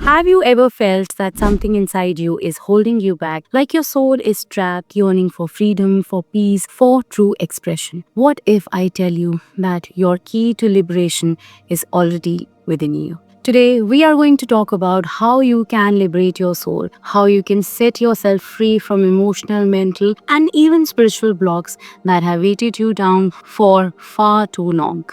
Have you ever felt that something inside you is holding you back, like your soul is trapped, yearning for freedom, for peace, for true expression? What if I tell you that your key to liberation is already within you? Today, we are going to talk about how you can liberate your soul, how you can set yourself free from emotional, mental, and even spiritual blocks that have weighted you down for far too long.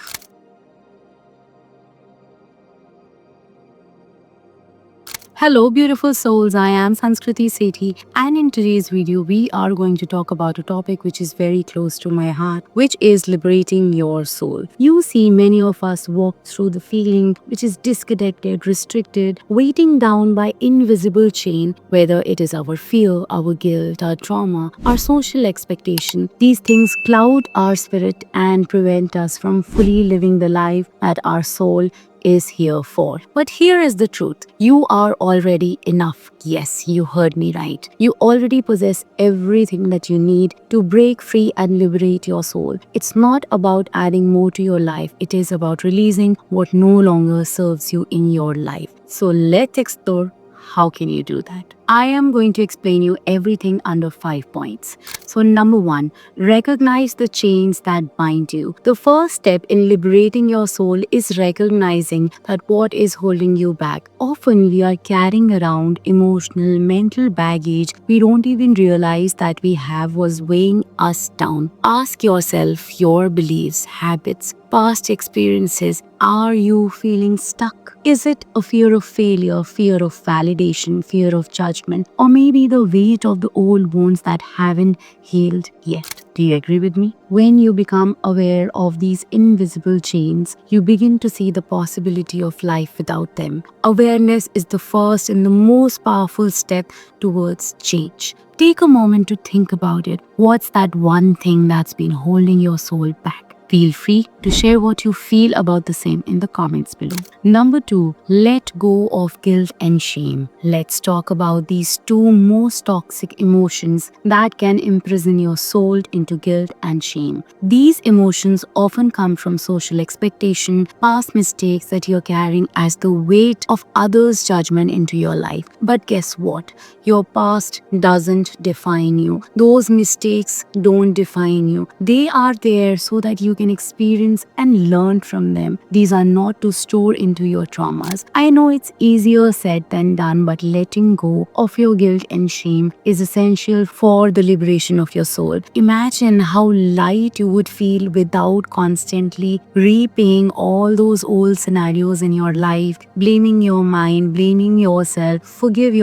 Hello, beautiful souls. I am Sanskriti Sethi, and in today's video, we are going to talk about a topic which is very close to my heart, which is liberating your soul. You see, many of us walk through the feeling which is disconnected, restricted, weighting down by invisible chain, whether it is our fear, our guilt, our trauma, our social expectation. These things cloud our spirit and prevent us from fully living the life that our soul is here for. But here is the truth. You are already enough. Yes, you heard me right. You already possess everything that you need to break free and liberate your soul. It's not about adding more to your life. It is about releasing what no longer serves you in your life. So let's explore how can you do that. I am going to explain you everything under 5 points. So number 1, recognize the chains that bind you. The first step in liberating your soul is recognizing that what is holding you back. Often we are carrying around emotional, mental baggage we don't even realize that we have was weighing us down. Ask yourself your beliefs, habits, past experiences. Are you feeling stuck? Is it a fear of failure, fear of validation, fear of judgment, or maybe the weight of the old wounds that haven't healed yet? Do you agree with me? When you become aware of these invisible chains, you begin to see the possibility of life without them. Awareness is the first and the most powerful step towards change. Take a moment to think about it. What's that one thing that's been holding your soul back? Feel free to share what you feel about the same in the comments below. Number 2, let go of guilt and shame. Let's talk about these two most toxic emotions that can imprison your soul into guilt and shame. These emotions often come from social expectation, past mistakes that you're carrying as the weight of others' judgment into your life. But guess what? Your past doesn't define you. Those mistakes don't define you. They are there so that you can experience and learn from them. These are not to store into your traumas. I know it's easier said than done, but letting go of your guilt and shame is essential for the liberation of your soul. Imagine how light you would feel without constantly replaying all those old scenarios in your life, blaming your mind, blaming yourself. Forgive,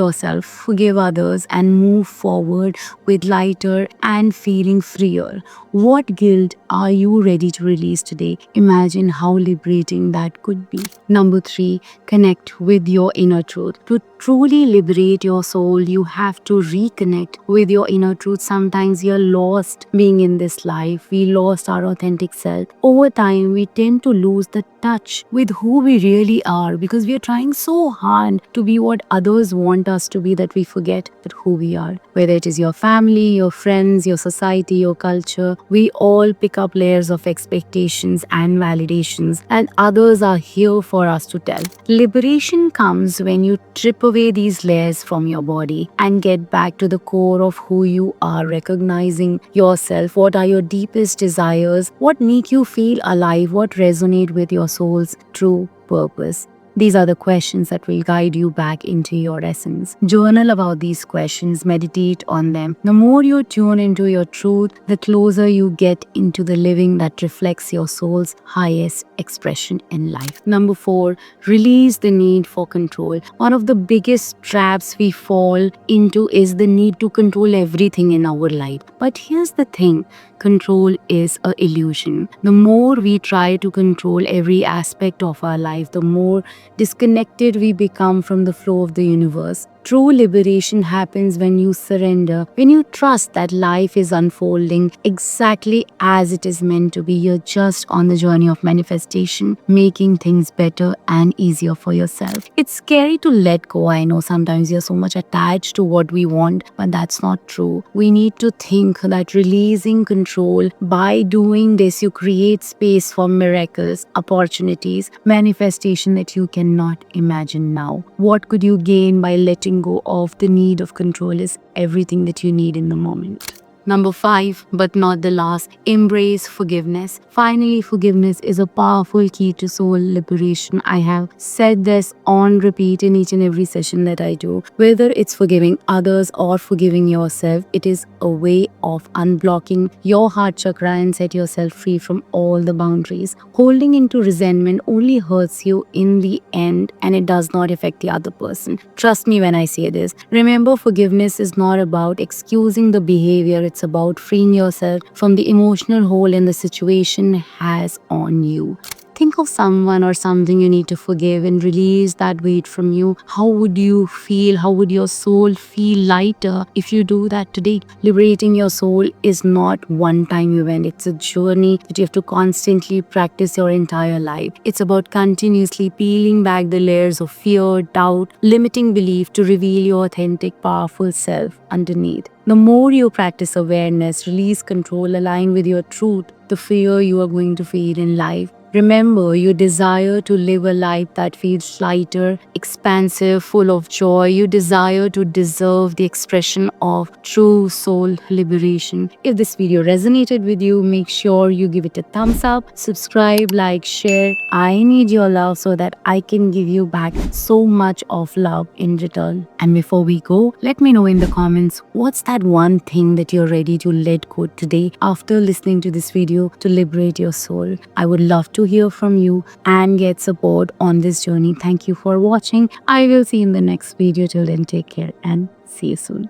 forgive others, and move forward with lighter and feeling freer. What guilt are you ready to release today? Imagine how liberating that could be. Number 3, connect with your inner truth. To truly liberate your soul, you have to reconnect with your inner truth. Sometimes you're lost being in this life. We lost our authentic self. Over time, we tend to lose the touch with who we really are because we are trying so hard to be what others want us to be that we forget that who we are. Whether it is your family, your friends, your society, your culture, we all pick up layers of expectations and validations, and others are here for us to tell. Liberation comes when you strip away these layers from your body and get back to the core of who you are, recognizing yourself. What are your deepest desires? What make you feel alive? What resonate with your soul's true purpose? These are the questions that will guide you back into your essence. Journal about these questions, meditate on them. The more you tune into your truth, the closer you get into the living that reflects your soul's highest expression in life. Number 4, release the need for control. One of the biggest traps we fall into is the need to control everything in our life. But here's the thing, control is an illusion. The more we try to control every aspect of our life, the more disconnected we become from the flow of the universe. True liberation happens when you surrender, when you trust that life is unfolding exactly as it is meant to be. You're just on the journey of manifestation, making things better and easier for yourself. It's scary to let go. I know sometimes you're so much attached to what we want, but that's not true. We need to think that releasing control, by doing this, you create space for miracles, opportunities, manifestation that you cannot imagine now. What could you gain by letting go of the need of control is everything that you need in the moment. Number 5, but not the last, embrace forgiveness. Finally, forgiveness is a powerful key to soul liberation. I have said this on repeat in each and every session that I do. Whether it's forgiving others or forgiving yourself, it is a way of unblocking your heart chakra and set yourself free from all the boundaries. Holding into resentment only hurts you in the end, and it does not affect the other person. Trust me when I say this. Remember, forgiveness is not about excusing the behavior. It's about freeing yourself from the emotional hold and the situation has on you. Think of someone or something you need to forgive and release that weight from you. How would you feel? How would your soul feel lighter if you do that today? Liberating your soul is not one-time event. It's a journey that you have to constantly practice your entire life. It's about continuously peeling back the layers of fear, doubt, limiting belief to reveal your authentic, powerful self underneath. The more you practice awareness, release control, align with your truth, the fear you are going to feel in life. Remember, you desire to live a life that feels lighter, expansive, full of joy. You desire to deserve the expression of true soul liberation. If this video resonated with you, make sure you give it a thumbs up, subscribe, like, share. I need your love so that I can give you back so much of love in return. And before we go, let me know in the comments, what's that one thing that you're ready to let go today after listening to this video to liberate your soul? I would love to hear from you and get support on this journey. Thank you for watching. I will see you in the next video. Till then, take care and see you soon.